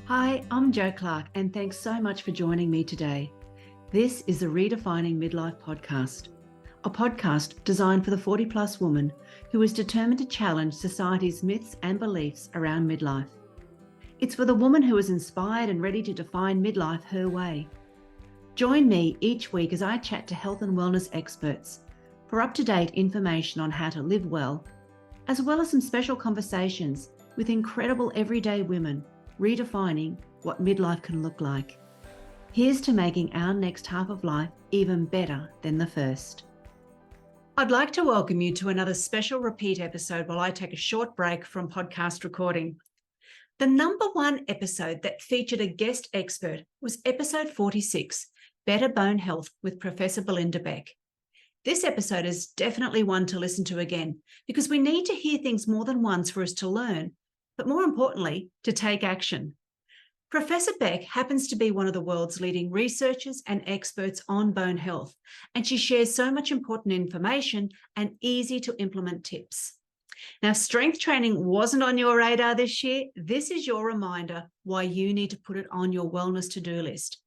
Hi, I'm Jo Clark, and thanks so much for joining me today. This is the Redefining Midlife podcast, a podcast designed for the 40-plus woman who is determined to challenge society's myths and beliefs around midlife. It's for the woman who is inspired and ready to define midlife her way. Join me each week as I chat to health and wellness experts for up-to-date information on how to live well as some special conversations with incredible everyday women redefining what midlife can look like. Here's to making our next half of life even better than the first. I'd like to welcome you to another special repeat episode while I take a short break from podcast recording. The number one episode that featured a guest expert was episode 46, Better Bone Health with Professor Belinda Beck. This episode is definitely one to listen to again because we need to hear things more than once for us to learn, but more importantly, to take action. Professor Beck happens to be one of the world's leading researchers and experts on bone health, and she shares so much important information and easy to implement tips. Now, if strength training wasn't on your radar this year, this is your reminder why you need to put it on your wellness to-do list.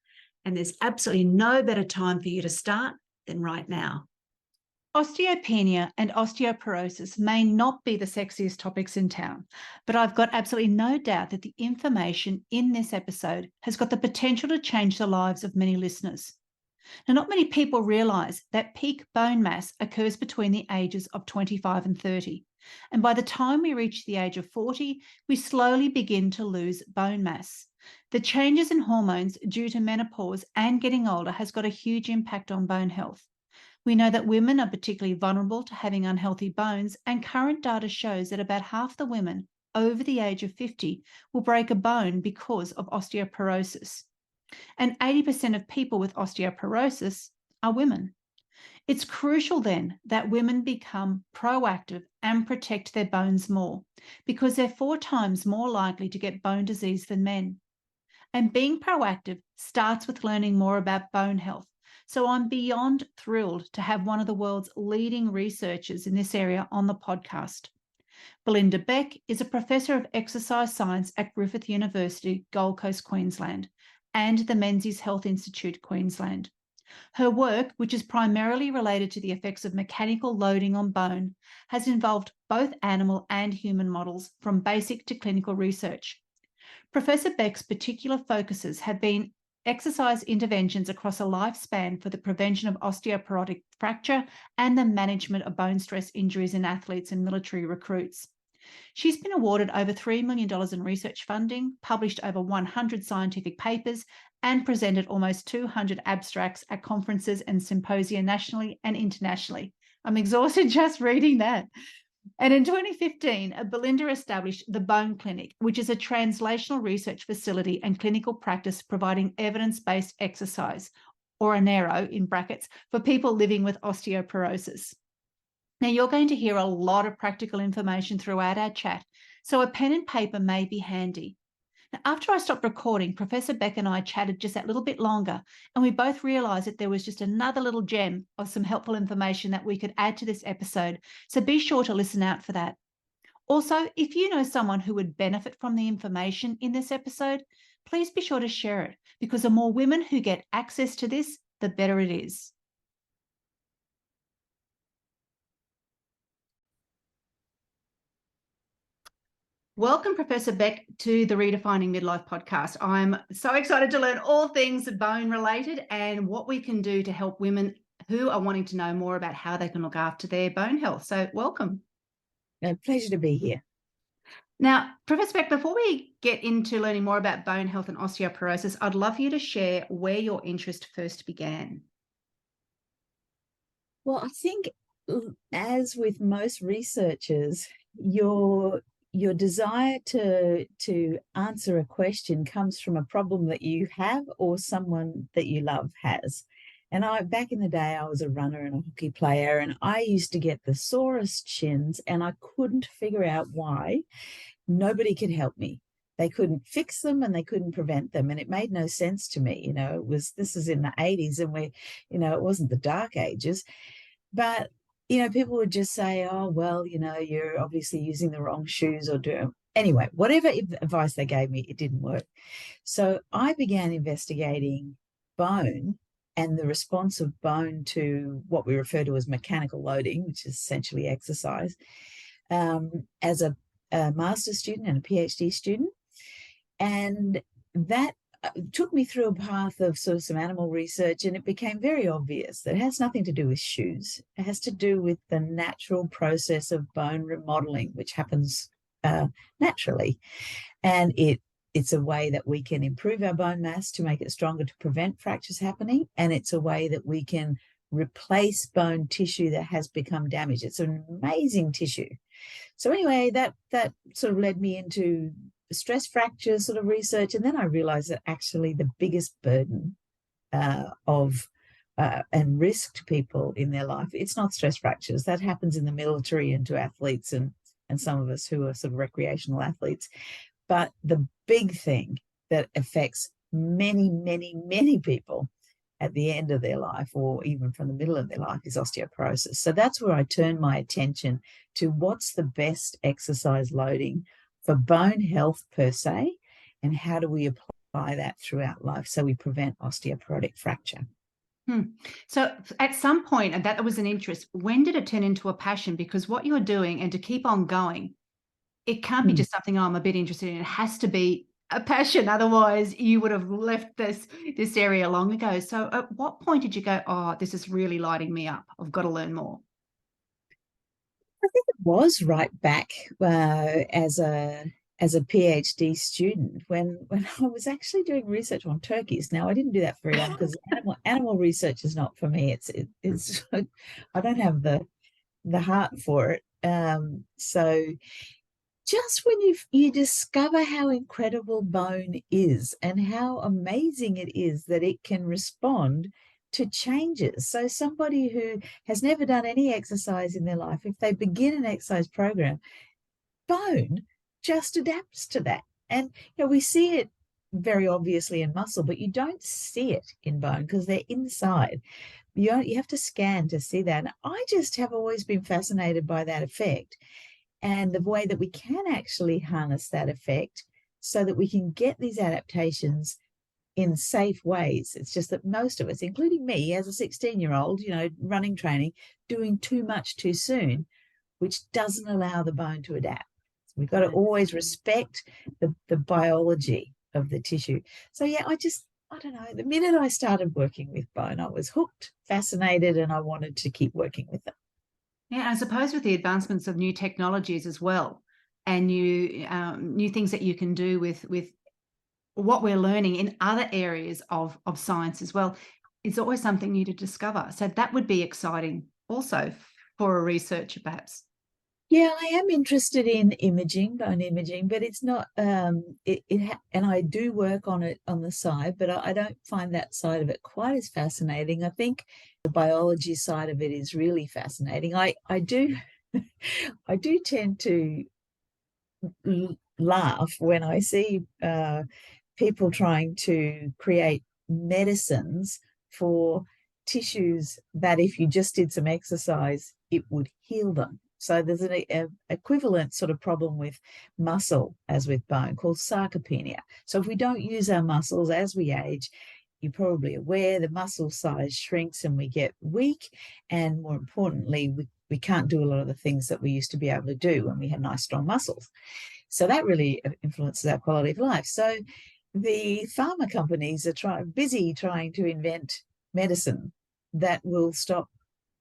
And there's absolutely no better time for you to start than right now. Osteopenia and osteoporosis may not be the sexiest topics in town, but I've got absolutely no doubt that the information in this episode has got the potential to change the lives of many listeners. Now, not many people realise that peak bone mass occurs between the ages of 25 and 30, and by the time we reach the age of 40, we slowly begin to lose bone mass. The changes in hormones due to menopause and getting older has got a huge impact on bone health. We know that women are particularly vulnerable to having unhealthy bones, and current data shows that about half the women over the age of 50 will break a bone because of osteoporosis. And 80% of people with osteoporosis are women. It's crucial then that women become proactive and protect their bones more because they're 4 times more likely to get bone disease than men. And being proactive starts with learning more about bone health. So I'm beyond thrilled to have one of the world's leading researchers in this area on the podcast. Belinda Beck is a professor of exercise science at Griffith University, Gold Coast, Queensland, and the Menzies Health Institute Queensland. Her work, which is primarily related to the effects of mechanical loading on bone, has involved both animal and human models from basic to clinical research. Professor Beck's particular focuses have been exercise interventions across a lifespan for the prevention of osteoporotic fracture and the management of bone stress injuries in athletes and military recruits. She's been awarded over $3 million in research funding, published over 100 scientific papers, and presented almost 200 abstracts at conferences and symposia nationally and internationally. I'm exhausted just reading that. And in 2015, Belinda established the Bone Clinic, which is a translational research facility and clinical practice providing evidence-based exercise, or Onero in brackets, for people living with osteoporosis. Now, you're going to hear a lot of practical information throughout our chat, so a pen and paper may be handy. Now, after I stopped recording, Professor Beck and I chatted just that little bit longer, and we both realised that there was just another little gem of some helpful information that we could add to this episode, so be sure to listen out for that. Also, if you know someone who would benefit from the information in this episode, please be sure to share it, because the more women who get access to this, the better it is. Welcome, Professor Beck, to the Redefining Midlife podcast. I'm so excited to learn all things bone related and what we can do to help women who are wanting to know more about how they can look after their bone health. So welcome. A pleasure to be here. Now, Professor Beck, before we get into learning more about bone health and osteoporosis, I'd love for you to share where your interest first began. Well, I think, as with most researchers, your desire to answer a question comes from a problem that you have or someone that you love has. And back in the day, I was a runner and a hockey player, and I used to get the sorest shins, and I couldn't figure out why. Nobody could help me. They couldn't fix them and they couldn't prevent them. And it made no sense to me. This is in the 80s, and it wasn't the dark ages. But, people would just say, oh, well, you're obviously using the wrong shoes or Anyway, whatever advice they gave me, it didn't work. So I began investigating bone and the response of bone to what we refer to as mechanical loading, which is essentially exercise, as a master's student and a PhD student. And that took me through a path of sort of some animal research, and it became very obvious that it has nothing to do with shoes. It has to do with the natural process of bone remodeling, which happens naturally. And it's a way that we can improve our bone mass to make it stronger to prevent fractures happening. And it's a way that we can replace bone tissue that has become damaged. It's an amazing tissue. So anyway, that sort of led me into stress fracture sort of research. And then I realized that actually the biggest burden and risk to people in their life, it's not stress fractures. That happens in the military and to athletes and some of us who are sort of recreational athletes. But the big thing that affects many, many, many people at the end of their life, or even from the middle of their life, is osteoporosis. So that's where I turn my attention to what's the best exercise loading for bone health per se, and how do we apply that throughout life so we prevent osteoporotic fracture. So at some point, and that was an interest, when did it turn into a passion? Because what you're doing, and to keep on going, it can't be just something I'm a bit interested in. It has to be a passion. Otherwise, you would have left this area long ago. So at what point did you go, oh, this is really lighting me up, I've got to learn more? I think it was right back as a PhD student when I was actually doing research on turkeys. Now, I didn't do that for very long because animal research is not for me. It's I don't have the heart for it. So just when you discover how incredible bone is and how amazing it is that it can respond to changes. So somebody who has never done any exercise in their life, if they begin an exercise program, bone just adapts to that. And we see it very obviously in muscle, but you don't see it in bone because they're inside. You have to scan to see that. And I just have always been fascinated by that effect and the way that we can actually harness that effect so that we can get these adaptations in safe ways. It's just that most of us, including me as a 16-year-old, running training, doing too much too soon, which doesn't allow the bone to adapt. So we've got to always respect the biology of the tissue. So yeah, I don't know, the minute I started working with bone, I was hooked, fascinated, and I wanted to keep working with them. Yeah, I suppose with the advancements of new technologies as well, and new things that you can do with what we're learning in other areas of science as well, it's always something new to discover. So that would be exciting also for a researcher, perhaps. Yeah, I am interested in bone imaging, but it's not, and I do work on it on the side, but I don't find that side of it quite as fascinating. I think the biology side of it is really fascinating. I do, I do tend to laugh when I see people trying to create medicines for tissues that if you just did some exercise, it would heal them. So there's an equivalent sort of problem with muscle as with bone called sarcopenia. So if we don't use our muscles as we age, you're probably aware the muscle size shrinks and we get weak. And more importantly, we can't do a lot of the things that we used to be able to do when we had nice, strong muscles. So that really influences our quality of life. So the pharma companies are busy trying to invent medicine that will stop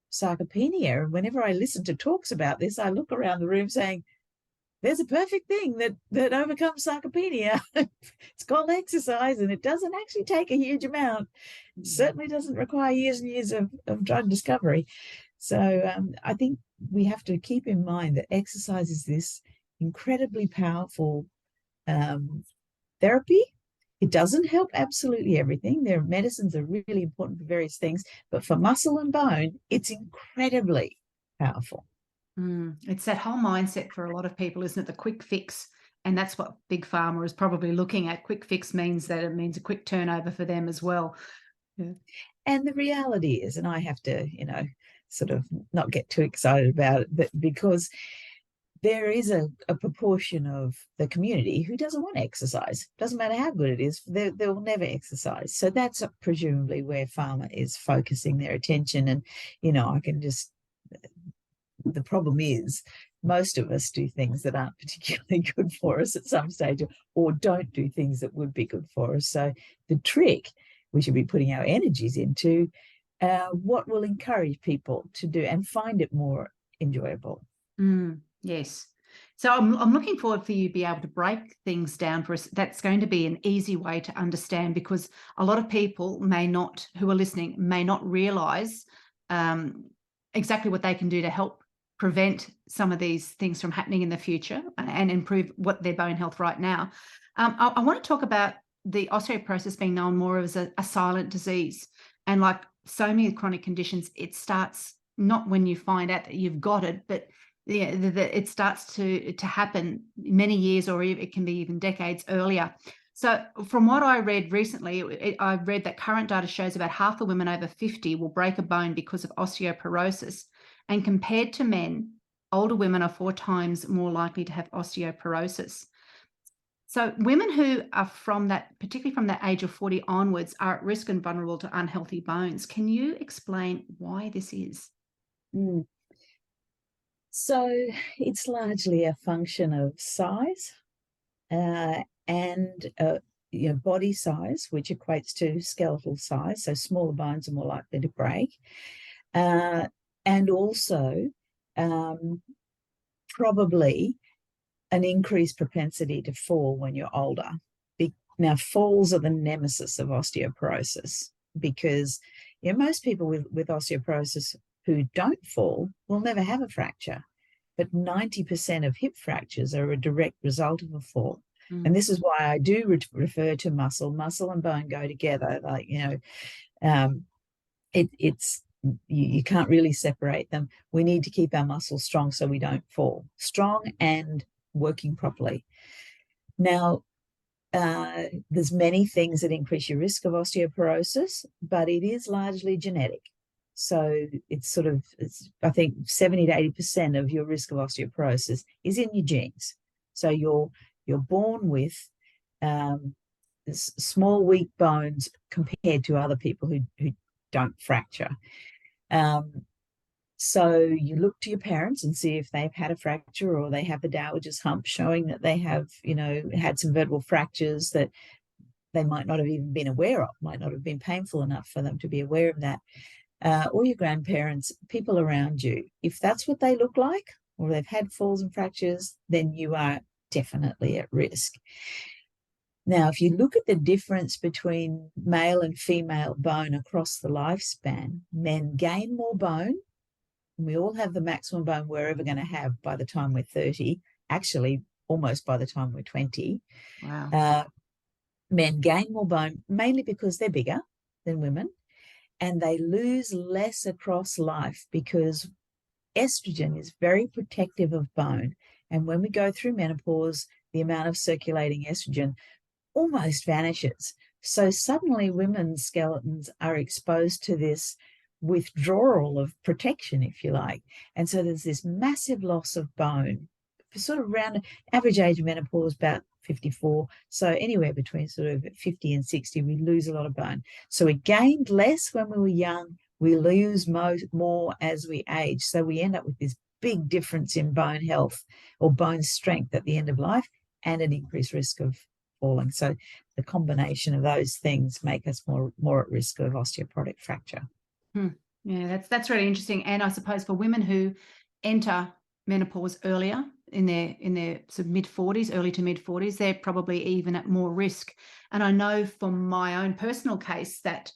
sarcopenia. And whenever I listen to talks about this, I look around the room saying, there's a perfect thing that overcomes sarcopenia. It's called exercise, and it doesn't actually take a huge amount. It certainly doesn't require years and years of drug discovery. So I think we have to keep in mind that exercise is this incredibly powerful therapy. It doesn't help absolutely everything. Their medicines are really important for various things, but for muscle and bone, it's incredibly powerful. It's that whole mindset for a lot of people, isn't it? The quick fix. And that's what Big Pharma is probably looking at. Quick fix means that it means a quick turnover for them as well. Yeah. And the reality is, and I have to, sort of not get too excited about it, but because there is a proportion of the community who doesn't want to exercise. Doesn't matter how good it is, they will never exercise. So that's presumably where pharma is focusing their attention. And, I can just, the problem is most of us do things that aren't particularly good for us at some stage, or don't do things that would be good for us. So the trick we should be putting our energies into, what will encourage people to do and find it more enjoyable. Yes. So I'm looking forward for you to be able to break things down for us. That's going to be an easy way to understand, because a lot of people who are listening may not realise exactly what they can do to help prevent some of these things from happening in the future and improve their bone health right now. I want to talk about the osteoporosis being known more as a silent disease. And like so many chronic conditions, it starts not when you find out that you've got it, but it starts to happen many years, or it can be even decades earlier. So from what I read recently, I read that current data shows about half the women over 50 will break a bone because of osteoporosis. And compared to men, older women are 4 times more likely to have osteoporosis. So women who are particularly from that age of 40 onwards, are at risk and vulnerable to unhealthy bones. Can you explain why this is? So it's largely a function of size and body size, which equates to skeletal size. So smaller bones are more likely to break. And also probably an increased propensity to fall when you're older. Now, falls are the nemesis of osteoporosis, because most people with osteoporosis who don't fall will never have a fracture. But 90% of hip fractures are a direct result of a fall. And this is why I do refer to muscle. Muscle and bone go together. Like, you can't really separate them. We need to keep our muscles strong so we don't fall. Strong and working properly. Now, there's many things that increase your risk of osteoporosis, but it is largely genetic. So it's I think 70 to 80% of your risk of osteoporosis is in your genes. So you're born with small, weak bones compared to other people who don't fracture. So you look to your parents and see if they've had a fracture, or they have the dowager's hump showing that they have, had some vertebral fractures that they might not have even been aware of, might not have been painful enough for them to be aware of that. Or your grandparents, people around you. If that's what they look like, or they've had falls and fractures, then you are definitely at risk. Now, if you look at the difference between male and female bone across the lifespan, men gain more bone. We all have the maximum bone we're ever going to have by the time we're 30, actually almost by the time we're 20. Wow. Men gain more bone, mainly because they're bigger than women, and they lose less across life because estrogen is very protective of bone. And when we go through menopause, the amount of circulating estrogen almost vanishes. So suddenly women's skeletons are exposed to this withdrawal of protection, if you like. And so there's this massive loss of bone, sort of around average age of menopause, about 54. So anywhere between sort of 50 and 60, we lose a lot of bone. So we gained less when we were young. We lose more as we age. So we end up with this big difference in bone health or bone strength at the end of life, and an increased risk of falling. So the combination of those things make us more at risk of osteoporotic fracture. Yeah, that's really interesting. And I suppose for women who enter menopause earlier, in their sort of mid-40s, early to mid-40s, they're probably even at more risk. And I know from my own personal case that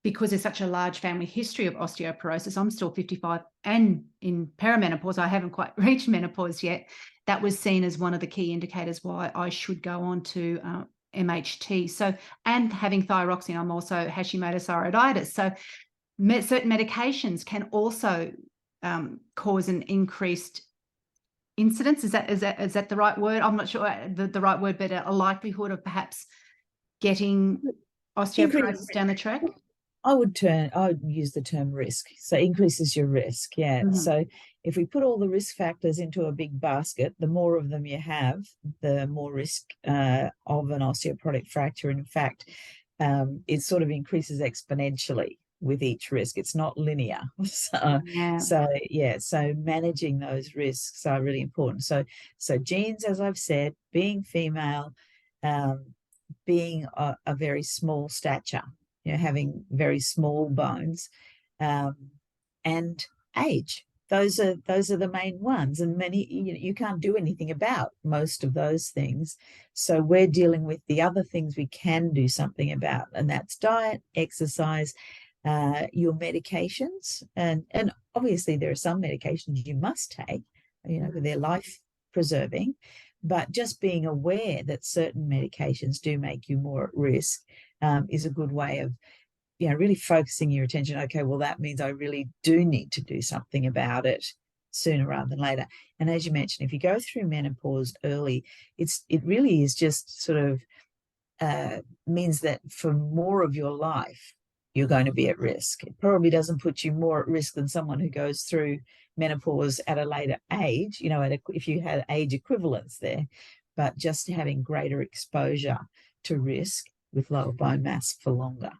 because there's such a large family history of osteoporosis, I'm still 55 and in perimenopause. I haven't quite reached menopause yet. That was seen as one of the key indicators why I should go on to MHT. So, and having thyroxine, I'm also Hashimoto's thyroiditis. So certain medications can also cause an increased incidence. Is that the right word? I'm not sure the right word, but a likelihood of perhaps getting osteoporosis down the track. I would use the term risk. So increases your risk. Yeah. So if we put all the risk factors into a big basket, the more of them you have, the more risk of an osteoporotic fracture. In fact, it sort of increases exponentially with each risk. It's not linear. So managing those risks are really important. So genes, as I've said, being female, being a very small stature, having very small bones, and age. Those are the main ones, and many you can't do anything about most of those things. So we're dealing with the other things we can do something about, and that's diet, exercise, your medications, and obviously there are some medications you must take, they're life preserving, but just being aware that certain medications do make you more at risk is a good way of really focusing your attention. Okay, well, that means I really do need to do something about it sooner rather than later. And as you mentioned, if you go through menopause early, it really is just sort of means that for more of your life, you're going to be at risk. It probably doesn't put you more at risk than someone who goes through menopause at a later age, if you had age equivalents there, but just having greater exposure to risk with lower bone mass for longer.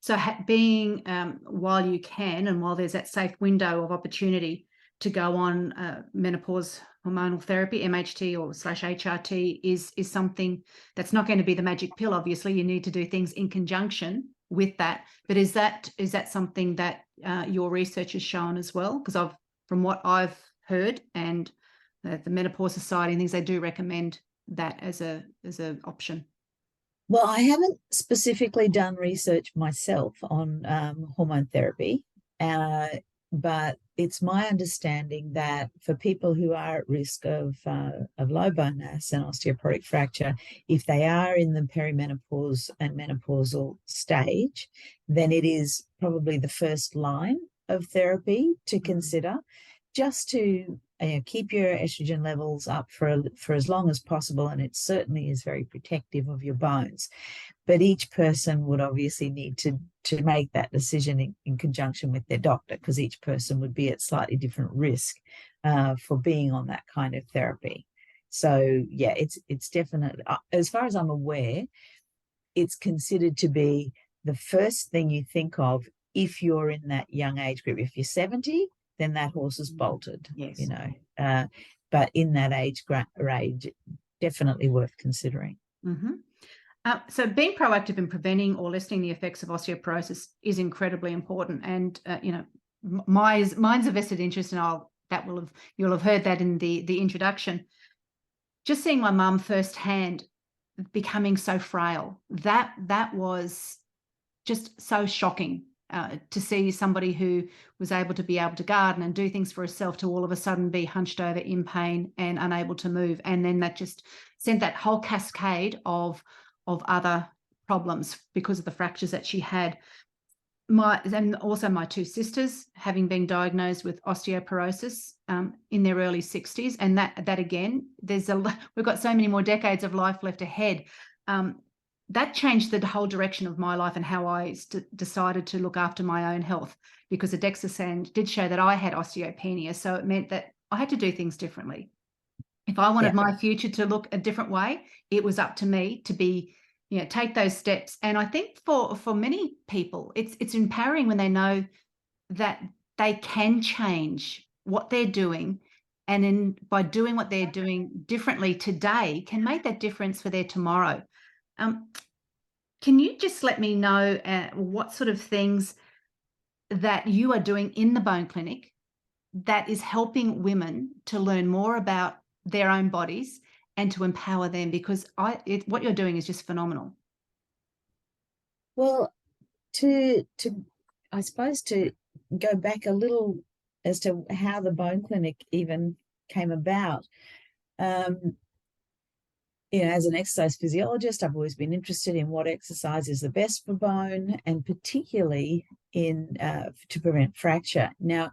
So being, while you can, and while there's that safe window of opportunity to go on menopause hormonal therapy, MHT or /HRT, is something that's not going to be the magic pill. Obviously, you need to do things in conjunction with that. But is that something that your research has shown as well? Because from what I've heard, and the Menopause Society and things, they do recommend that as an option. Well, I haven't specifically done research myself on hormone therapy, but it's my understanding that for people who are at risk of low bone mass and osteoporotic fracture, if they are in the perimenopause and menopausal stage, then it is probably the first line of therapy to consider, just to keep your estrogen levels up for as long as possible, and it certainly is very protective of your bones. But each person would obviously need to make that decision in conjunction with their doctor, because each person would be at slightly different risk for being on that kind of therapy. So yeah, it's definitely, as far as I'm aware, it's considered to be the first thing you think of if you're in that young age group. If you're 70, then that horse is bolted. Yes. But in that age range, definitely worth considering. So being proactive in preventing or lessening the effects of osteoporosis is incredibly important. And mine's a vested interest, and you'll have heard that in the introduction. Just seeing my mum firsthand becoming so frail, that was just so shocking. To see somebody who was able to garden and do things for herself to all of a sudden be hunched over in pain and unable to move. And then that just sent that whole cascade of other problems because of the fractures that she had. And also my two sisters having been diagnosed with osteoporosis in their early 60s. And that again, we've got so many more decades of life left ahead. That changed the whole direction of my life and how I decided to look after my own health, because the DEXA scan did show that I had osteopenia. So it meant that I had to do things differently. If I wanted my future to look a different way, it was up to me to take those steps. And I think for many people, it's empowering when they know that they can change what they're doing, and by doing what they're doing differently today can make that difference for their tomorrow. Can you just let me know what sort of things that you are doing in the Bone Clinic that is helping women to learn more about their own bodies and to empower them? Because what you're doing is just phenomenal. Well, I suppose to go back a little as to how the Bone Clinic even came about. As an exercise physiologist, I've always been interested in what exercise is the best for bone, and particularly to prevent fracture. Now,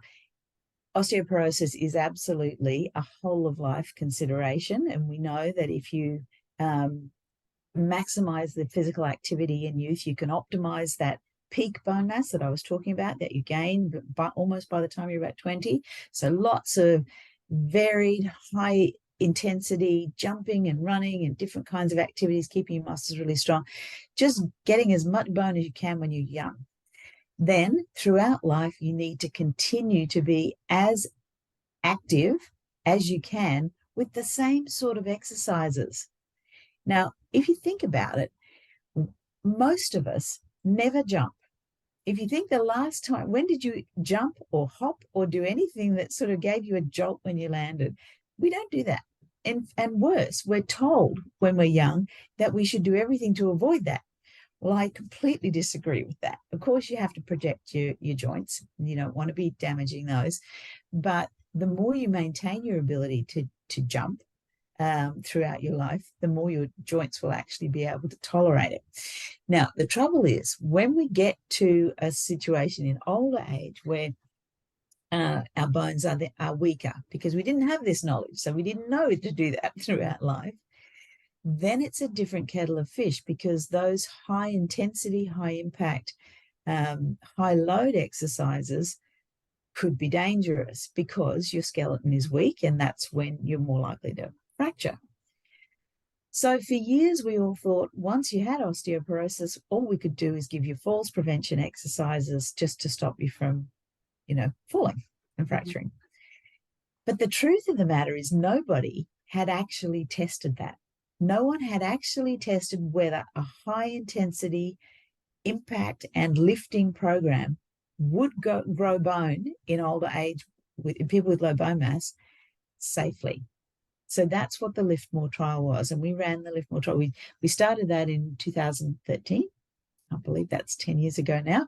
osteoporosis is absolutely a whole of life consideration, and we know that if you maximize the physical activity in youth, you can optimize that peak bone mass that I was talking about that you gain almost by the time you're about 20. So lots of varied, high intensity jumping and running and different kinds of activities, keeping your muscles really strong, just getting as much bone as you can when you're young. Then throughout life, you need to continue to be as active as you can with the same sort of exercises. Now, if you think about it, most of us never jump. If you think the last time, when did you jump or hop or do anything that sort of gave you a jolt when you landed? We don't do that. And worse, we're told when we're young that we should do everything to avoid that. Well, I completely disagree with that. Of course, you have to protect your joints. You don't want to be damaging those. But the more you maintain your ability to jump throughout your life, the more your joints will actually be able to tolerate it. Now, the trouble is when we get to a situation in older age where our bones are weaker because we didn't have this knowledge, so we didn't know to do that throughout life, then it's a different kettle of fish, because those high intensity, high impact, high load exercises could be dangerous because your skeleton is weak, and that's when you're more likely to fracture. So for years, we all thought once you had osteoporosis, all we could do is give you falls prevention exercises just to stop you from, falling and fracturing. But the truth of the matter is nobody had actually tested that. No one had actually tested whether a high intensity impact and lifting program would grow bone in older age in people with low bone mass safely. So that's what the Lift More trial was. And we ran the Lift More trial. We started that in 2013. I believe that's 10 years ago now,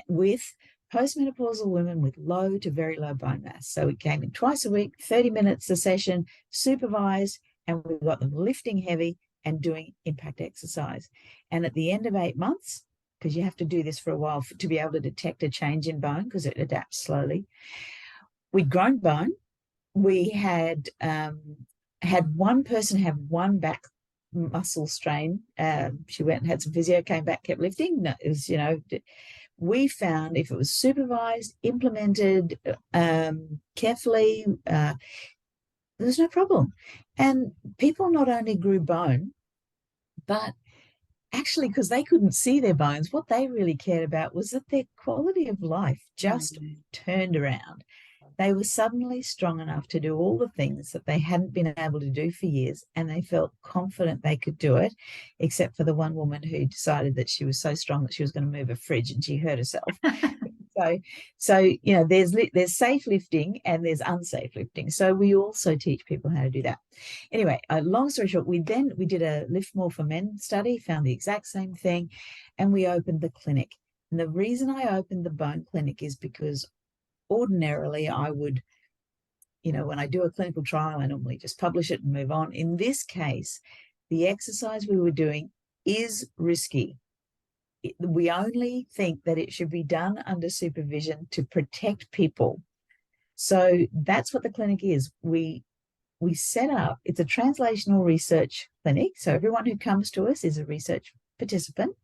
with postmenopausal women with low to very low bone mass. So we came in twice a week, 30 minutes a session, supervised, and we got them lifting heavy and doing impact exercise. And at the end of 8 months, because you have to do this for a while to be able to detect a change in bone because it adapts slowly, we'd grown bone. We had one person have one back muscle strain. She went and had some physio, came back, kept lifting. No, it was, we found if it was supervised, implemented carefully, there was no problem. And people not only grew bone, but actually, because they couldn't see their bones, what they really cared about was that their quality of life just turned around. They were suddenly strong enough to do all the things that they hadn't been able to do for years, and they felt confident they could do it, except for the one woman who decided that she was so strong that she was going to move a fridge and she hurt herself. So there's safe lifting and there's unsafe lifting. So we also teach people how to do that. Anyway, long story short, we did a Lift More for Men study, found the exact same thing, and we opened the clinic. And the reason I opened the bone clinic is because ordinarily I would, when I do a clinical trial, I normally just publish it and move on. In this case, the exercise we were doing is risky. We only think that it should be done under supervision to protect people. So that's what the clinic is. We set up, it's a translational research clinic. So everyone who comes to us is a research participant.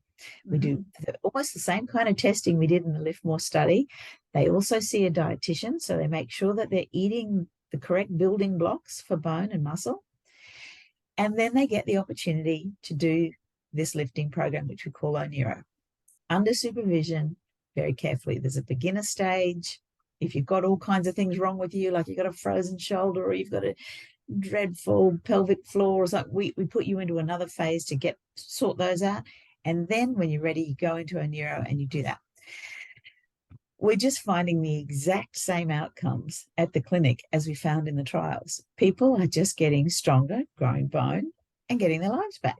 We do almost the same kind of testing we did in the Lift More study. They also see a dietitian, so they make sure that they're eating the correct building blocks for bone and muscle. And then they get the opportunity to do this lifting program, which we call Onero, under supervision, very carefully. There's a beginner stage. If you've got all kinds of things wrong with you, like you've got a frozen shoulder or you've got a dreadful pelvic floor or something, we put you into another phase to sort those out. And then when you're ready, you go into Onero and you do that. We're just finding the exact same outcomes at the clinic as we found in the trials. People are just getting stronger, growing bone, and getting their lives back.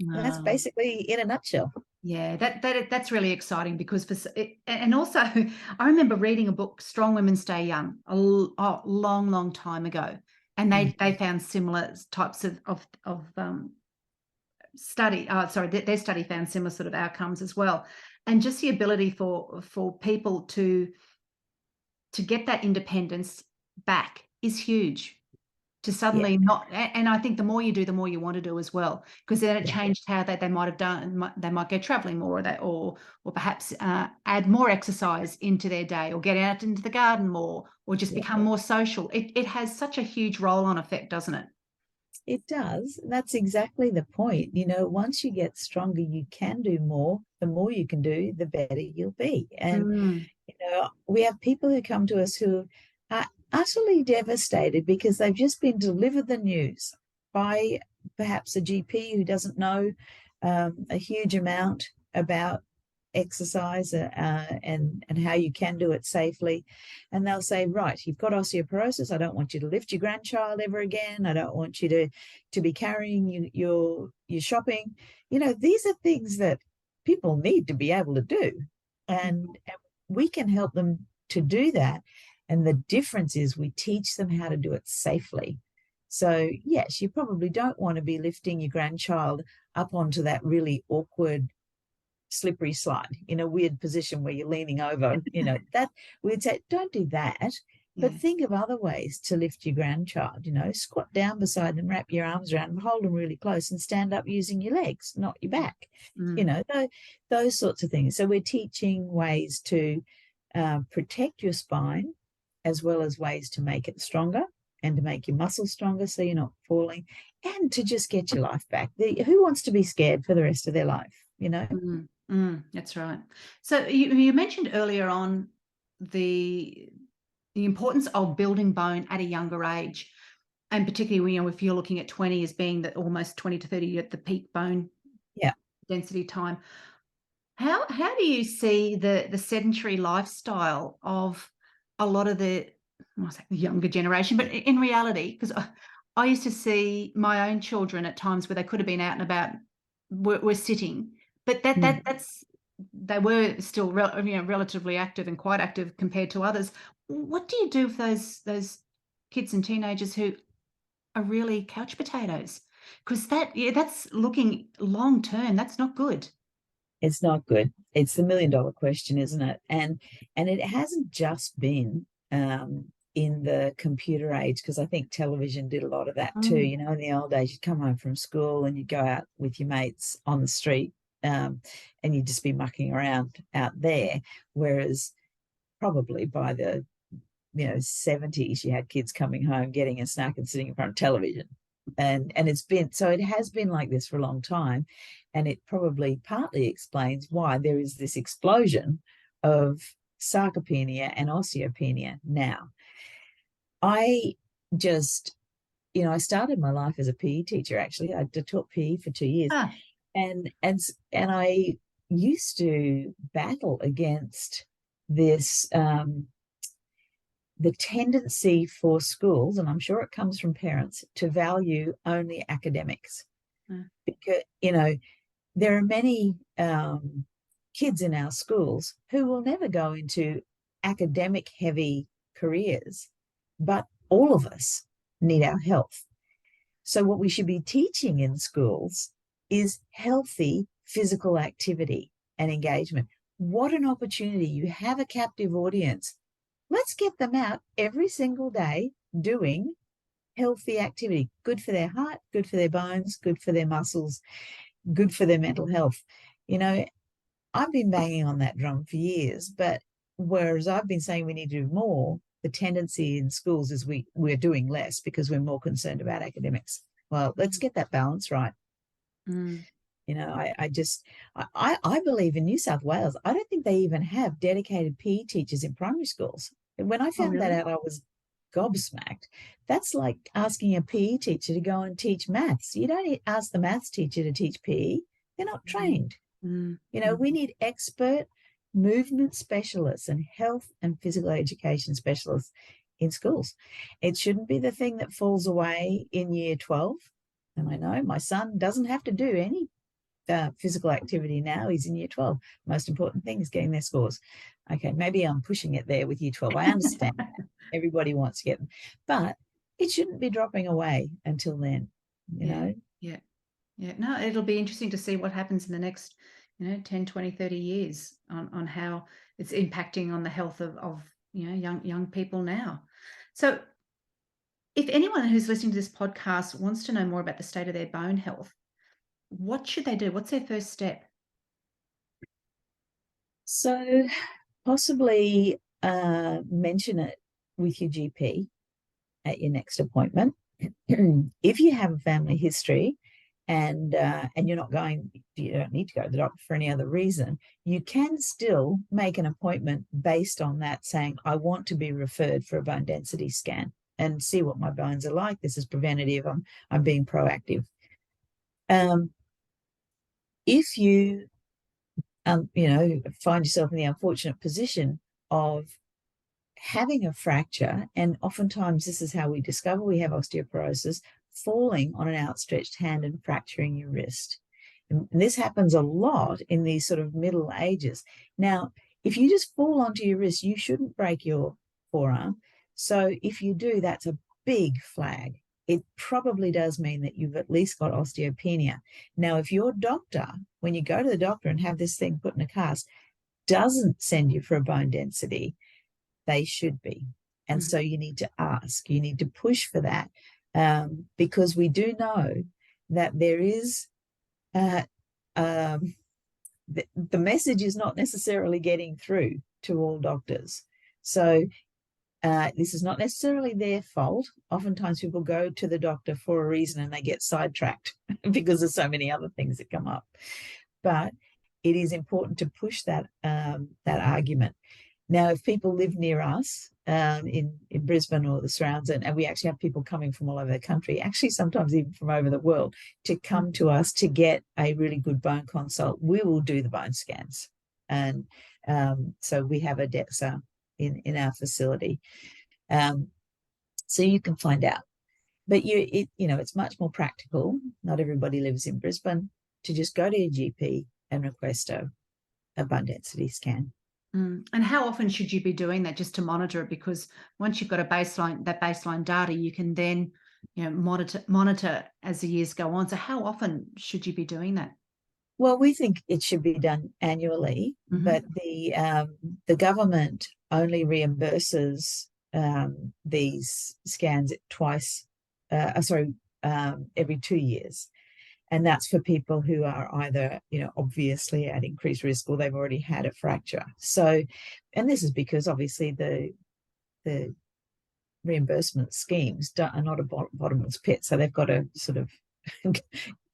Wow. That's basically in a nutshell. Yeah, that's really exciting because and also I remember reading a book, Strong Women Stay Young, a long time ago, and they found similar types of study. Their study found similar sort of outcomes as well, and just the ability for people to get that independence back is huge. to suddenly not, and I think the more you do, the more you want to do as well, because then it changed how they might have done. They might go traveling more, or perhaps add more exercise into their day, or get out into the garden more, or just become more social. It has such a huge roll-on effect, doesn't it? It does. That's exactly the point. Once you get stronger, you can do more. The more you can do, the better you'll be. And we have people who come to us who are utterly devastated because they've just been delivered the news by perhaps a GP who doesn't know a huge amount about exercise and how you can do it safely. And they'll say, right, you've got osteoporosis. I don't want you to lift your grandchild ever again. I don't want you to be carrying your shopping. These are things that people need to be able to do. And we can help them to do that. And the difference is we teach them how to do it safely. So, yes, you probably don't want to be lifting your grandchild up onto that really awkward, slippery slide in a weird position where you're leaning over. That we'd say, don't do that. But think of other ways to lift your grandchild. Squat down beside them, wrap your arms around them, hold them really close, and stand up using your legs, not your back. Those sorts of things. So we're teaching ways to protect your spine, as well as ways to make it stronger and to make your muscles stronger so you're not falling, and to just get your life back. Who wants to be scared for the rest of their life? That's right. So you mentioned earlier on the importance of building bone at a younger age, and particularly if you're looking at 20 as being the almost 20 to 30 at the peak bone density time. How do you see the sedentary lifestyle of a lot of the younger generation, but in reality, because I used to see my own children at times where they could have been out and about, were sitting, but that's they were still relatively active and quite active compared to others. What do you do with those kids and teenagers who are really couch potatoes? Because that's looking long term. That's not good. It's not good. It's the $1 million question, isn't it? And it hasn't just been in the computer age, because I think television did a lot of that too. In the old days, you'd come home from school and you'd go out with your mates on the street, and you'd just be mucking around out there. Whereas probably by the 70s, you had kids coming home, getting a snack and sitting in front of television. And it has been like this for a long time. And it probably partly explains why there is this explosion of sarcopenia and osteopenia now. I started my life as a PE teacher, actually. I taught PE for 2 years. And I used to battle against this the tendency for schools, and I'm sure it comes from parents, to value only academics. Because, there are many kids in our schools who will never go into academic heavy careers, but all of us need our health. So what we should be teaching in schools is healthy physical activity and engagement. What an opportunity. You have a captive audience. Let's get them out every single day doing healthy activity. Good for their heart, good for their bones, good for their muscles, good for their mental health. I've been banging on that drum for years, but whereas I've been saying we need to do more, the tendency in schools is we're doing less because we're more concerned about academics. Well, let's get that balance right. I believe in New South Wales, I don't think they even have dedicated PE teachers in primary schools. When I found that out, I was gobsmacked. That's like asking a PE teacher to go and teach maths. You don't ask the maths teacher to teach PE. They're not trained. We need expert movement specialists and health and physical education specialists in schools. It shouldn't be the thing that falls away in year 12. And I know my son doesn't have to do any physical activity now. He's in year 12. Most important thing is getting their scores. Okay, maybe I'm pushing it there with year 12. I understand everybody wants to get them, but it shouldn't be dropping away until then, you know? Yeah. No, it'll be interesting to see what happens in the next 10, 20, 30 years on how it's impacting on the health of young people now. So If anyone who's listening to this podcast wants to know more about the state of their bone health, what should they do? What's their first step? So possibly mention it with your GP at your next appointment. If you have a family history and you don't need to go to the doctor for any other reason, you can still make an appointment based on that, saying, I want to be referred for a bone density scan and see what my bones are like. This is preventative. I'm being proactive. If you find yourself in the unfortunate position of having a fracture, and oftentimes this is how we discover we have osteoporosis, falling on an outstretched hand and fracturing your wrist. And this happens a lot in these sort of middle ages. Now, if you just fall onto your wrist, you shouldn't break your forearm. So if you do, that's a big flag. It probably does mean that you've at least got osteopenia. Now, if your doctor, when you go to the doctor and have this thing put in a cast, doesn't send you for a bone density, they should be. And so you need to ask, you need to push for that, because we do know that there is, the message is not necessarily getting through to all doctors. So this is not necessarily their fault. Oftentimes people go to the doctor for a reason and they get sidetracked because there's so many other things that come up. But it is important to push that argument. Now, if people live near us in Brisbane or the surrounds, and we actually have people coming from all over the country, actually sometimes even from over the world, to come to us to get a really good bone consult, we will do the bone scans. And so we have a DEXA in our facility. So you can find out. But it's much more practical. Not everybody lives in Brisbane, to just go to your GP and request a bone density scan. And how often should you be doing that, just to monitor it? Because once you've got that baseline data, you can then monitor as the years go on. So how often should you be doing that? Well, we think it should be done annually, but the government only reimburses these scans every 2 years. And that's for people who are either, obviously at increased risk, or they've already had a fracture. So, and this is because obviously the reimbursement schemes are not a bottomless pit. So they've got to sort of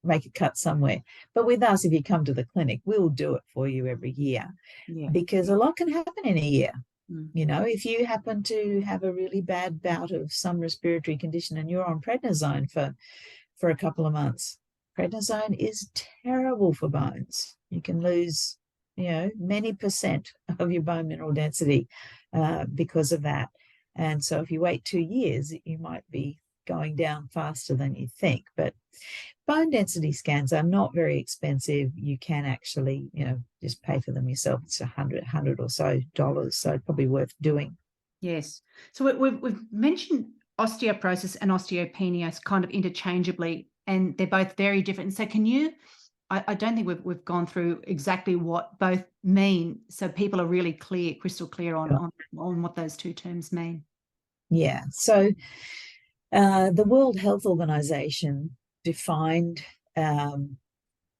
make a cut somewhere. But with us, if you come to the clinic, we'll do it for you every year, because a lot can happen in a year. If you happen to have a really bad bout of some respiratory condition and you're on prednisone for a couple of months, prednisone is terrible for bones. You can lose, many percent of your bone mineral density because of that. And so if you wait 2 years, you might be going down faster than you think. But bone density scans are not very expensive. You can actually, just pay for them yourself. It's $100 or so, so probably worth doing. Yes. So we've mentioned osteoporosis and osteopenia kind of interchangeably, and they're both very different. So can you, I don't think we've gone through exactly what both mean, so people are really crystal clear on what those two terms mean. Yeah. So the World Health Organization defined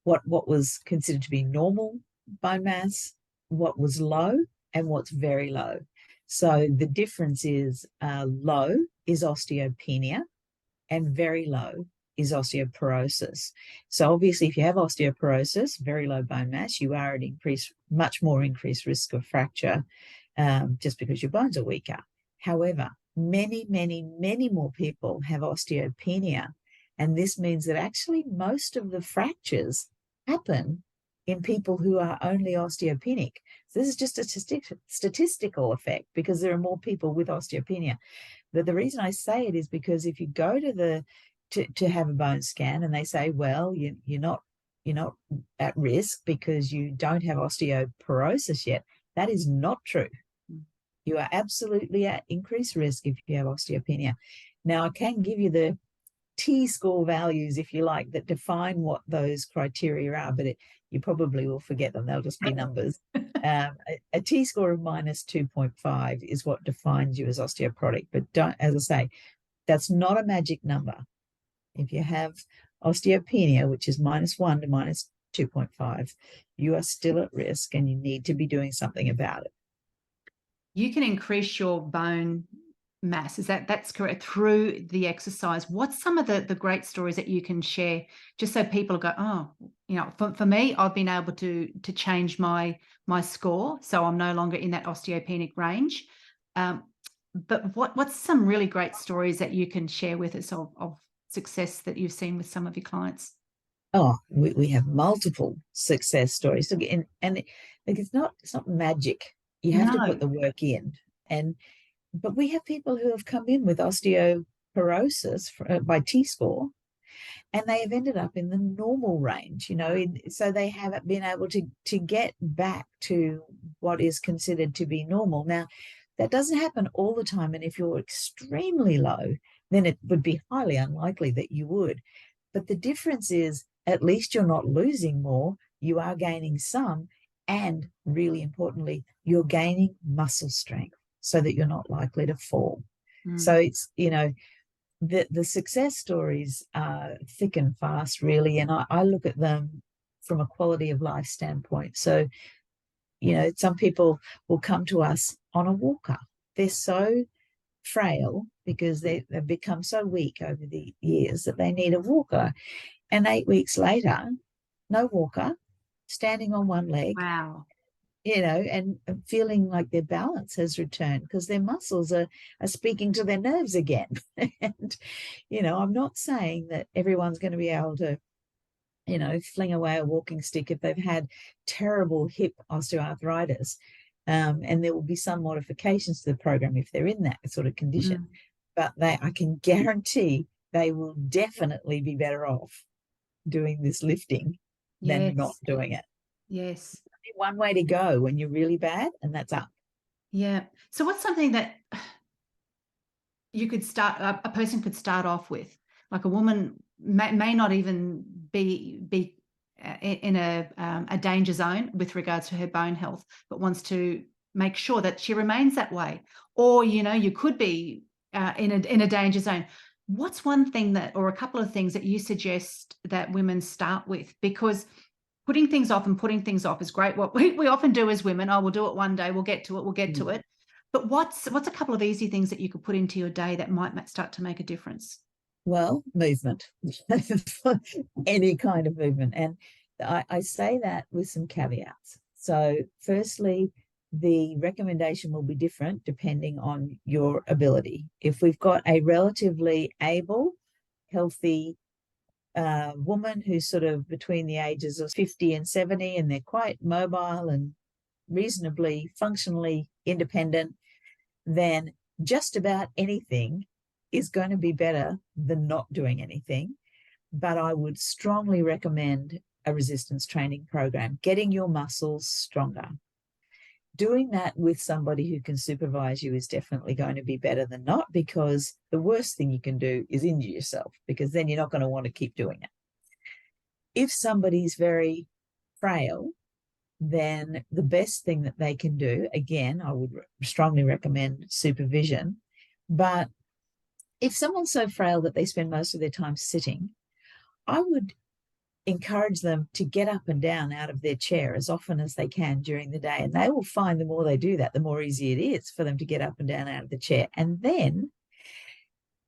what was considered to be normal bone mass, what was low, and what's very low. So the difference is low is osteopenia and very low is osteoporosis. So obviously, if you have osteoporosis, very low bone mass, you are at much more increased risk of fracture, just because your bones are weaker. However, many, many, many more people have osteopenia. And this means that actually most of the fractures happen in people who are only osteopenic. So this is just a statistical effect, because there are more people with osteopenia. But the reason I say it is because if you go to have a bone scan and they say, well, you're not at risk because you don't have osteoporosis yet, that is not true. You are absolutely at increased risk if you have osteopenia. Now, I can give you the T-score values, if you like, that define what those criteria are, but you probably will forget them. They'll just be numbers. A T-score of -2.5 is what defines you as osteoporotic. But don't, as I say, That's not a magic number. If you have osteopenia, which is -1 to -2.5, you are still at risk and you need to be doing something about it. You can increase your bone mass. That's correct, through the exercise? What's some of the great stories that you can share, just so people go, oh, for me, I've been able to change my score, so I'm no longer in that osteopenic range. But what's some really great stories that you can share with us of success that you've seen with some of your clients? Oh, we have multiple success stories. So, and it's not magic. You have to put the work in. But we have people who have come in with osteoporosis by T-score, and they have ended up in the normal range, so they haven't been able to get back to what is considered to be normal. Now, that doesn't happen all the time, and if you're extremely low, then it would be highly unlikely that you would. But the difference is, at least you're not losing more, you are gaining some, and really importantly, you're gaining muscle strength so that you're not likely to fall. So it's, the success stories are thick and fast, really, and I look at them from a quality of life standpoint. So, some people will come to us on a walker. They're so frail because they've become so weak over the years that they need a walker. And 8 weeks later, no walker, standing on one leg. Wow. And feeling like their balance has returned because their muscles are speaking to their nerves again. And, I'm not saying that everyone's going to be able to, fling away a walking stick if they've had terrible hip osteoarthritis. And there will be some modifications to the program if they're in that sort of condition. But I can guarantee they will definitely be better off doing this lifting than not doing it. Yes. One way to go when you're really bad, and that's up. Yeah. So what's something that you could start, a person could start off with? Like a woman may not even be in a danger zone with regards to her bone health, but wants to make sure that she remains that way. Or, you could be in a danger zone. What's one thing or a couple of things that you suggest that women start with? Because putting things off is great. What we often do as women, we'll do it one day, we'll get to it. But what's a couple of easy things that you could put into your day that might start to make a difference? Well, movement, any kind of movement. And I say that with some caveats. So firstly, the recommendation will be different depending on your ability. If we've got a relatively able, healthy woman who's sort of between the ages of 50 and 70, and they're quite mobile and reasonably functionally independent, then just about anything is going to be better than not doing anything. But I would strongly recommend a resistance training program, getting your muscles stronger. Doing that with somebody who can supervise you is definitely going to be better than not, because the worst thing you can do is injure yourself, because then you're not going to want to keep doing it. If somebody's very frail, then the best thing that they can do, again, I would strongly recommend supervision. But if someone's so frail that they spend most of their time sitting, I would encourage them to get up and down out of their chair as often as they can during the day. And they will find the more they do that, the more easy it is for them to get up and down out of the chair. And then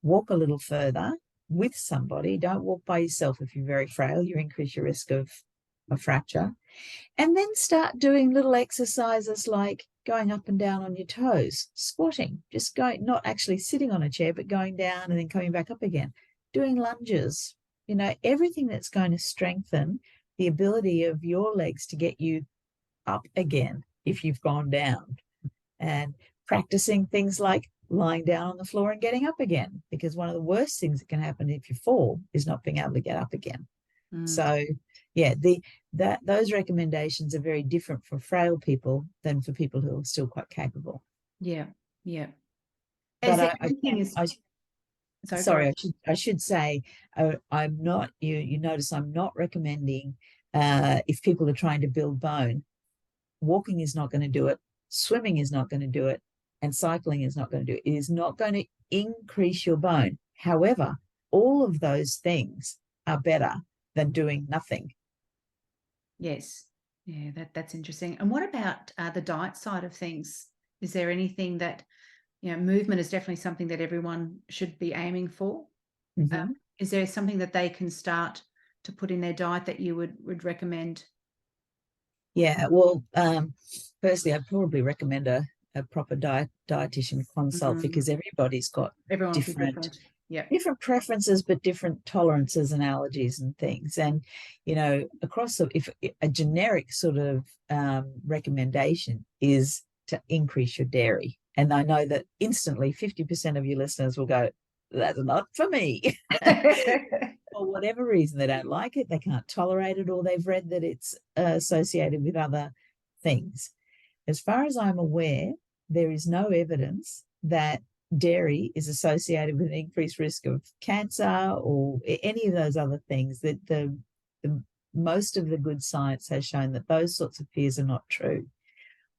walk a little further with somebody. Don't walk by yourself if you're very frail. You increase your risk of a fracture. And then start doing little exercises like going up and down on your toes, squatting, just going, not actually sitting on a chair, but going down and then coming back up again, doing lunges, everything that's going to strengthen the ability of your legs to get you up again if you've gone down, and practicing things like lying down on the floor and getting up again, because one of the worst things that can happen if you fall is not being able to get up again. So yeah, those recommendations are very different for frail people than for people who are still quite capable. Yeah. But I should say, I'm not, you notice I'm not recommending, if people are trying to build bone, walking is not going to do it, swimming is not going to do it, and cycling is not going to do it. It is not going to increase your bone. However, all of those things are better than doing nothing. Yes. Yeah, that's interesting. And what about the diet side of things? Is there anything that, movement is definitely something that everyone should be aiming for? Mm-hmm. Is there something that they can start to put in their diet that you would recommend? Yeah, well, firstly, I'd probably recommend a proper dietitian consult, because everybody's got Everyone will be different different. Yeah. different preferences, but different tolerances and allergies and things. And, across if a generic sort of recommendation is to increase your dairy. And I know that instantly 50% of your listeners will go, that's not for me. For whatever reason, they don't like it, they can't tolerate it, or they've read that it's associated with other things. As far as I'm aware, there is no evidence that dairy is associated with an increased risk of cancer or any of those other things. That the most of the good science has shown that those sorts of fears are not true.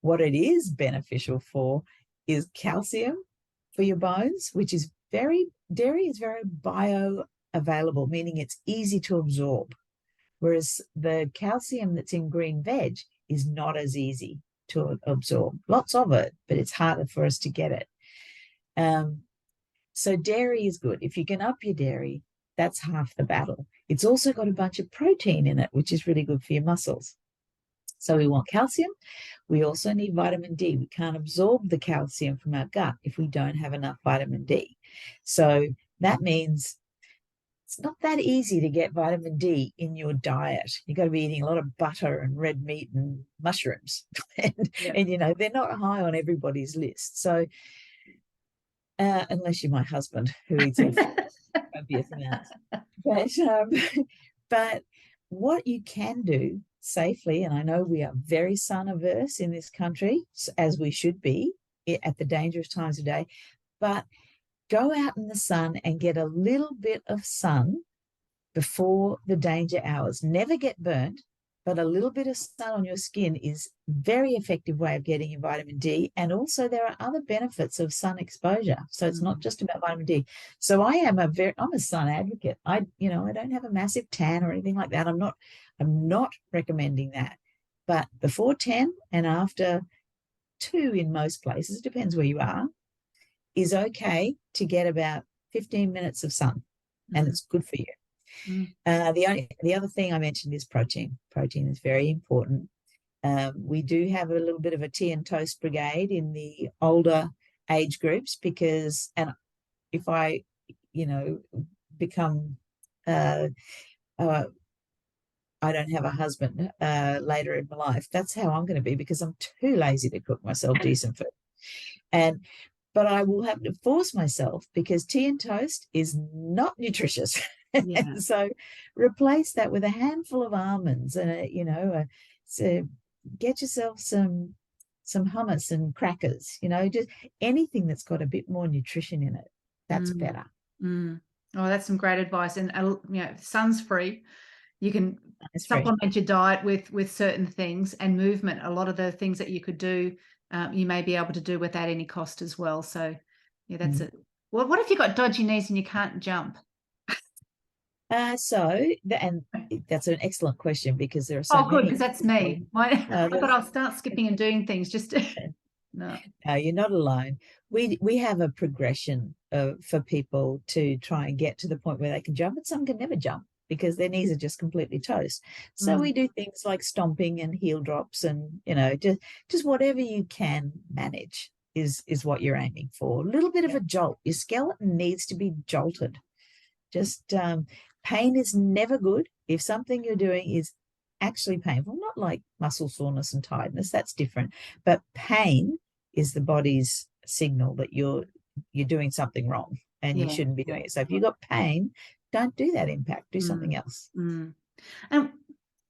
What it is beneficial for is calcium for your bones, which is dairy is very bioavailable, meaning it's easy to absorb. Whereas the calcium that's in green veg is not as easy to absorb. Lots of it, but it's harder for us to get it. So dairy is good. If you can up your dairy, that's half the battle. It's also got a bunch of protein in it, which is really good for your muscles. So we want calcium. We also need vitamin D. We can't absorb the calcium from our gut if we don't have enough vitamin D. So that means it's not that easy to get vitamin D in your diet. You've got to be eating a lot of butter and red meat and mushrooms. and they're not high on everybody's list. So unless you're my husband, who eats copious amounts. But what you can do safely, and I know we are very sun averse in this country, as we should be at the dangerous times of day, but go out in the sun and get a little bit of sun before the danger hours. Never get burnt, but a little bit of sun on your skin is a very effective way of getting your vitamin D. And also there are other benefits of sun exposure. So it's not just about vitamin D. So I'm a sun advocate. I don't have a massive tan or anything like that. I'm not recommending that. But before 10 and after 2 in most places, depends where you are, is okay to get about 15 minutes of sun, and it's good for you. The other thing I mentioned is protein. Protein is very important. We do have a little bit of a tea and toast brigade in the older age groups, because, and if I, become, I don't have a husband later in my life, that's how I'm going to be, because I'm too lazy to cook myself decent food. But I will have to force myself, because tea and toast is not nutritious. Yeah. So replace that with a handful of almonds and so get yourself some hummus and crackers, just anything that's got a bit more nutrition in it. That's better. Oh, that's some great advice. And sun's free. You can supplement your diet with certain things, and movement. A lot of the things that you could do, you may be able to do without any cost as well. So yeah, that's it. Well, what if you've got dodgy knees and you can't jump? That's an excellent question, because there are so many. Oh, good, because that's me. I thought I'll start skipping and doing things just to... No, you're not alone. We have a progression for people to try and get to the point where they can jump, and some can never jump because their knees are just completely toast. So we do things like stomping and heel drops, and just whatever you can manage is what you're aiming for. A little bit of a jolt. Your skeleton needs to be jolted. Just pain is never good. If something you're doing is actually painful, not like muscle soreness and tiredness, that's different, but pain is the body's signal that you're doing something wrong and you shouldn't be doing it. So if you've got pain, don't do that impact, do something else. And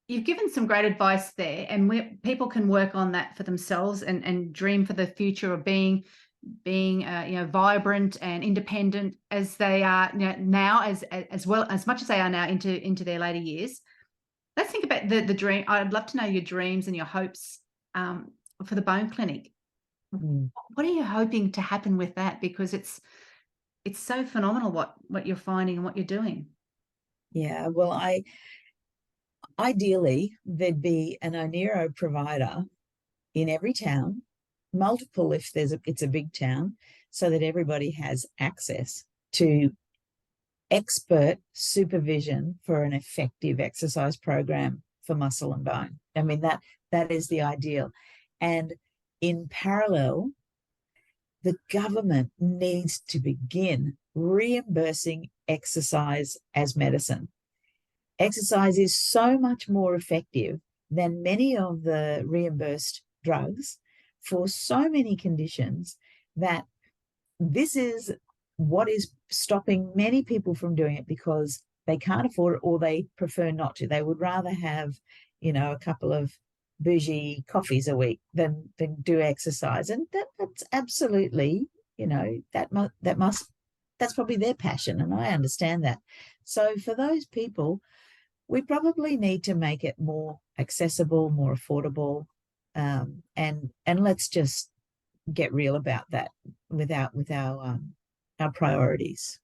you've given some great advice there, and people can work on that for themselves and dream for the future of being vibrant and independent as they are now, as well as much as they are now into their later years. Let's think about the dream. I'd love to know your dreams and your hopes for the bone clinic. What are you hoping to happen with that? Because it's it's so phenomenal what you're finding and what you're doing. Yeah, well, ideally there'd be an Onero provider in every town, multiple if it's a big town, so that everybody has access to expert supervision for an effective exercise program for muscle and bone. I mean, that is the ideal. And in parallel, the government needs to begin reimbursing exercise as medicine. Exercise is so much more effective than many of the reimbursed drugs for so many conditions that this is what is stopping many people from doing it, because they can't afford it or they prefer not to. They would rather have, a couple of bougie coffees a week than do exercise. And that's absolutely, that's probably their passion. And I understand that. So for those people, we probably need to make it more accessible, more affordable, and let's just get real about that with our priorities.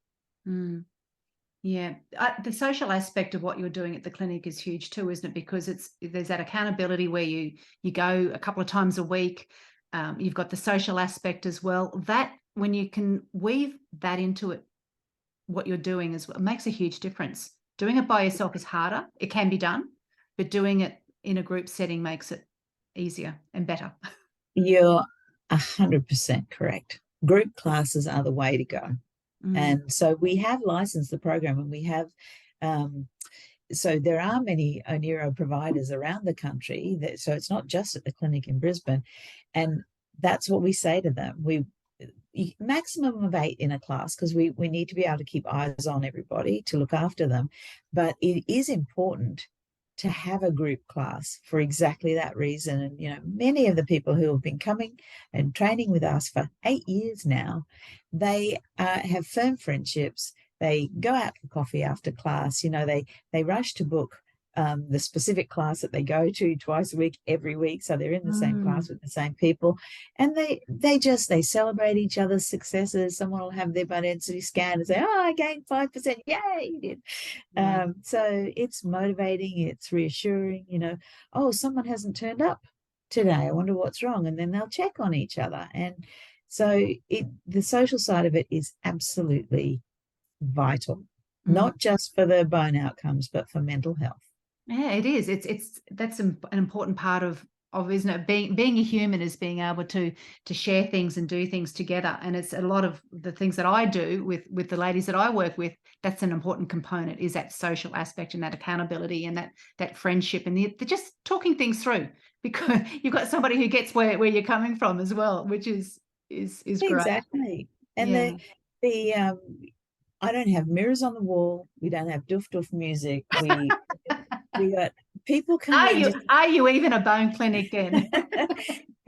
Yeah, the social aspect of what you're doing at the clinic is huge too, isn't it? Because there's that accountability where you go a couple of times a week. You've got the social aspect as well. That when you can weave that into it, what you're doing as well, it makes a huge difference. Doing it by yourself is harder. It can be done, but doing it in a group setting makes it easier and better. You're 100% correct. Group classes are the way to go. And so we have licensed the program, and we have so there are many Onero providers around the country, so it's not just at the clinic in Brisbane. And that's what we say to them. We maximum of 8 in a class, because we need to be able to keep eyes on everybody to look after them. But it is important to have a group class for exactly that reason. And many of the people who have been coming and training with us for 8 years now, they have firm friendships. They go out for coffee after class. They rush to book the specific class that they go to twice a week, every week, so they're in the same class with the same people. And they celebrate each other's successes. Someone will have their bone density scan and say, "Oh, I gained 5%, yay, you did." So it's motivating, it's reassuring. "Oh, someone hasn't turned up today, I wonder what's wrong," and then they'll check on each other. And so the social side of it is absolutely vital, not just for the bone outcomes, but for mental health. Yeah, it is. That's an important part of isn't it? Being a human is being able to share things and do things together. And it's a lot of the things that I do with the ladies that I work with. That's an important component, is that social aspect and that accountability and that friendship and they're just talking things through, because you've got somebody who gets where you're coming from as well, which is great. Exactly. And the I don't have mirrors on the wall. We don't have doof music. We got people come in. Are you even a bone clinic then?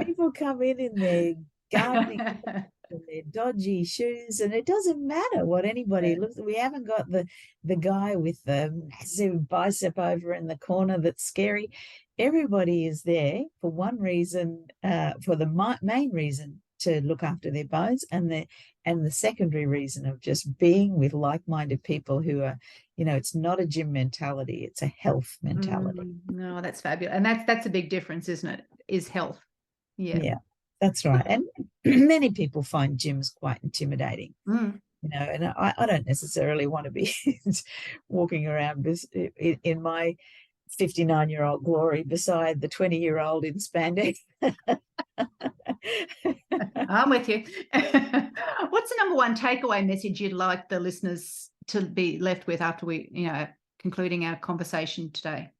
People come in their gardening and their dodgy shoes, and it doesn't matter what anybody looks. We haven't got the guy with the massive bicep over in the corner that's scary. Everybody is there for one reason, for the main reason, to look after their bones, and the secondary reason of just being with like-minded people who are, it's not a gym mentality, it's a health mentality. No, that's fabulous. And that's a big difference, isn't it? Is health. Yeah, that's right. And many people find gyms quite intimidating. And I don't necessarily want to be walking around in my 59-year-old glory beside the 20-year-old in spandex. I'm with you. What's the number one takeaway message you'd like the listeners to be left with after we, concluding our conversation today?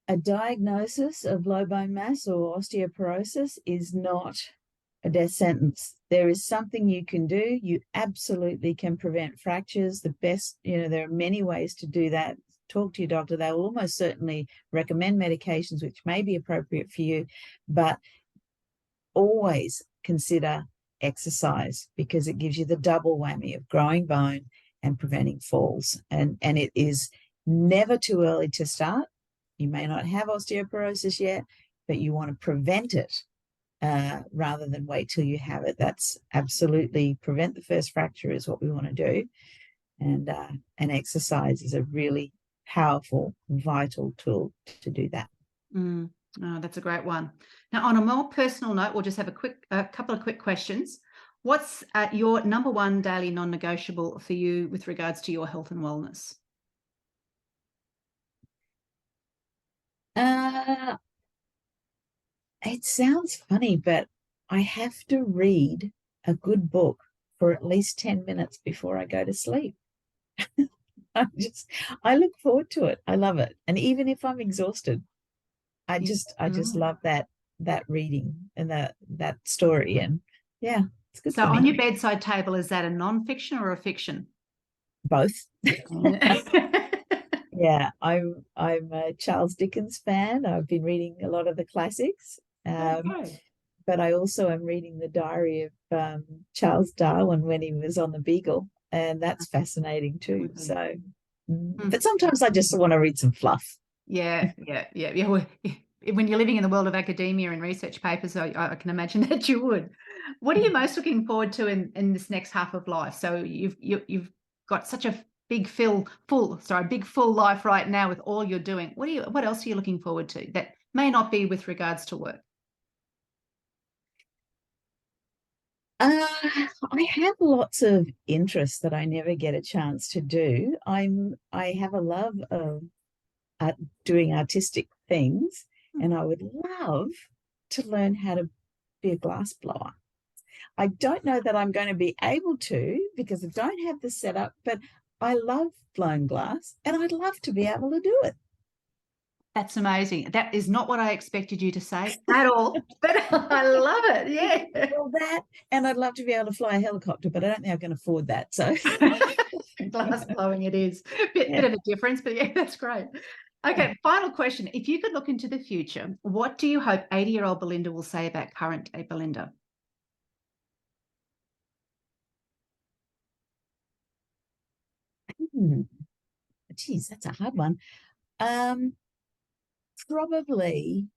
A diagnosis of low bone mass or osteoporosis is not a death sentence. There is something you can do. You absolutely can prevent fractures. There are many ways to do that. Talk to your doctor. They will almost certainly recommend medications which may be appropriate for you, but always consider exercise, because it gives you the double whammy of growing bone and preventing falls. And it is never too early to start. You may not have osteoporosis yet, but you want to prevent it rather than wait till you have it. That's absolutely, prevent the first fracture is what we want to do. And exercise is a really powerful, vital tool to do that. Oh, that's a great one. Now, on a more personal note, we'll just have a couple of quick questions. What's your number one daily non-negotiable for you with regards to your health and wellness? It sounds funny, but I have to read a good book for at least 10 minutes before I go to sleep. I look forward to it. I love it. And even if I'm exhausted, I just love that reading and that story. And yeah, it's good So for me. on your bedside table, is that a non-fiction or a fiction? Both. Yeah, I'm a Charles Dickens fan. I've been reading a lot of the classics. But I also am reading the diary of Charles Darwin when he was on the Beagle, and that's fascinating too. So, but sometimes I just want to read some fluff. Yeah. Well, when you're living in the world of academia and research papers, I can imagine that you would. What are you most looking forward to in this next half of life? So you've got such a big full life right now with all you're doing. What else are you looking forward to that may not be with regards to work? I have lots of interests that I never get a chance to do. I have a love of doing artistic things, and I would love to learn how to be a glass blower. I don't know that I'm going to be able to because I don't have the setup, but I love blowing glass and I'd love to be able to do it. That's amazing. That is not what I expected you to say at all, but I love it. Yeah. Well, that, and I'd love to be able to fly a helicopter, but I don't think I can afford that. So glass blowing it is. Bit of a difference, but yeah, that's great. Okay, final question. If you could look into the future, what do you hope 80-year-old Belinda will say about current day Belinda? Geez, that's a hard one. Probably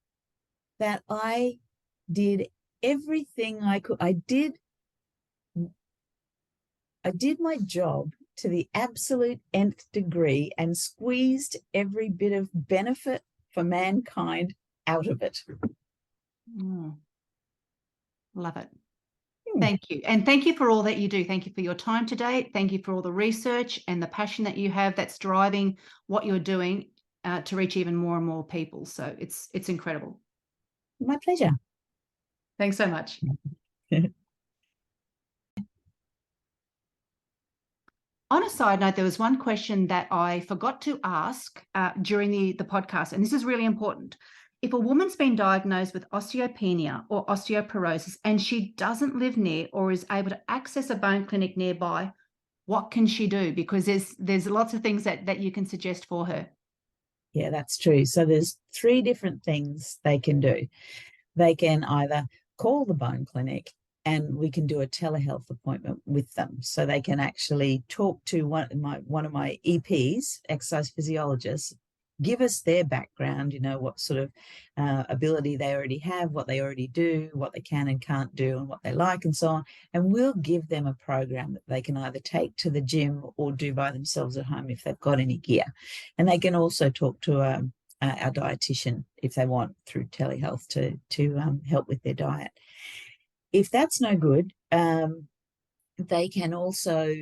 that I did everything I could. I did my job to the absolute nth degree and squeezed every bit of benefit for mankind out of it. Love it. Thank you. And thank you for all that you do. Thank you for your time today. Thank you for all the research and the passion that you have that's driving what you're doing to reach even more and more people. So it's incredible. My pleasure. Thanks so much. On a side note, there was one question that I forgot to ask during the podcast, and this is really important. If a woman's been diagnosed with osteopenia or osteoporosis and she doesn't live near or is able to access a bone clinic nearby, what can she do? Because there's lots of things that you can suggest for her. Yeah, that's true. So there's 3 different things they can do. They can either call the bone clinic and we can do a telehealth appointment with them. So they can actually talk to one of my EPs, exercise physiologists, give us their background, what sort of ability they already have, what they already do, what they can and can't do, and what they like, and so on. And we'll give them a program that they can either take to the gym or do by themselves at home if they've got any gear. And they can also talk to our dietitian if they want through telehealth to help with their diet. If that's no good, they can also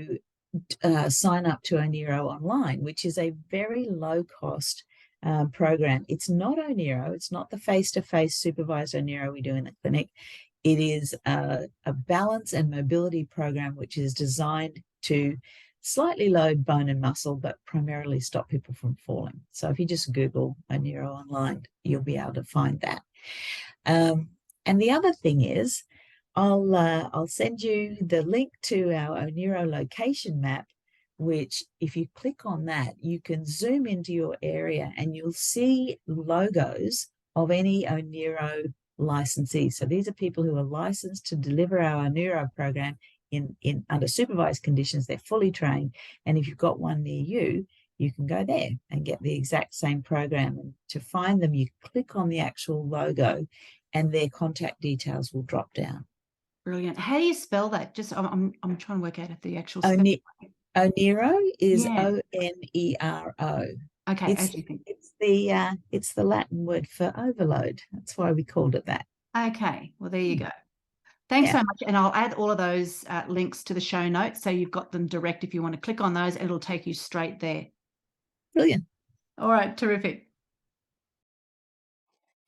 sign up to Onero online, which is a very low-cost program. It's not Onero. It's not the face-to-face supervised Onero we do in the clinic. It is a balance and mobility program which is designed to slightly load bone and muscle, but primarily stop people from falling. So if you just Google Onero online, you'll be able to find that. And the other thing is, I'll send you the link to our Onero location map, which if you click on that, you can zoom into your area and you'll see logos of any Onero licensees. So these are people who are licensed to deliver our Onero program in under supervised conditions. They're fully trained. And if you've got one near you, you can go there and get the exact same program. And to find them, you click on the actual logo and their contact details will drop down. Brilliant. How do you spell that? Just I'm trying to work out if the actual Onero is Yeah. Onero. Okay. It's the Latin word for overload. That's why we called it that. Okay. Well, there you go. Thanks so much. And I'll add all of those links to the show notes, so you've got them direct if you want to click on those, and it'll take you straight there. Brilliant. All right. Terrific.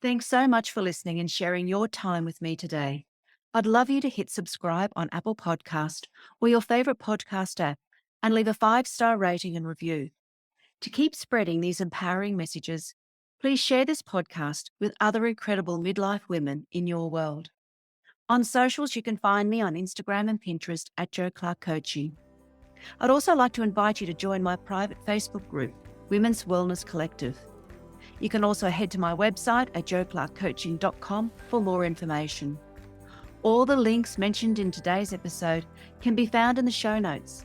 Thanks so much for listening and sharing your time with me today. I'd love you to hit subscribe on Apple Podcast or your favorite podcast app and leave a 5-star rating and review. To keep spreading these empowering messages, please share this podcast with other incredible midlife women in your world. On socials, you can find me on Instagram and Pinterest at Jo Clark Coaching. I'd also like to invite you to join my private Facebook group, Women's Wellness Collective. You can also head to my website at joclarkcoaching.com for more information. All the links mentioned in today's episode can be found in the show notes.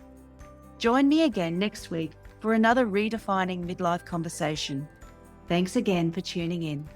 Join me again next week for another redefining midlife conversation. Thanks again for tuning in.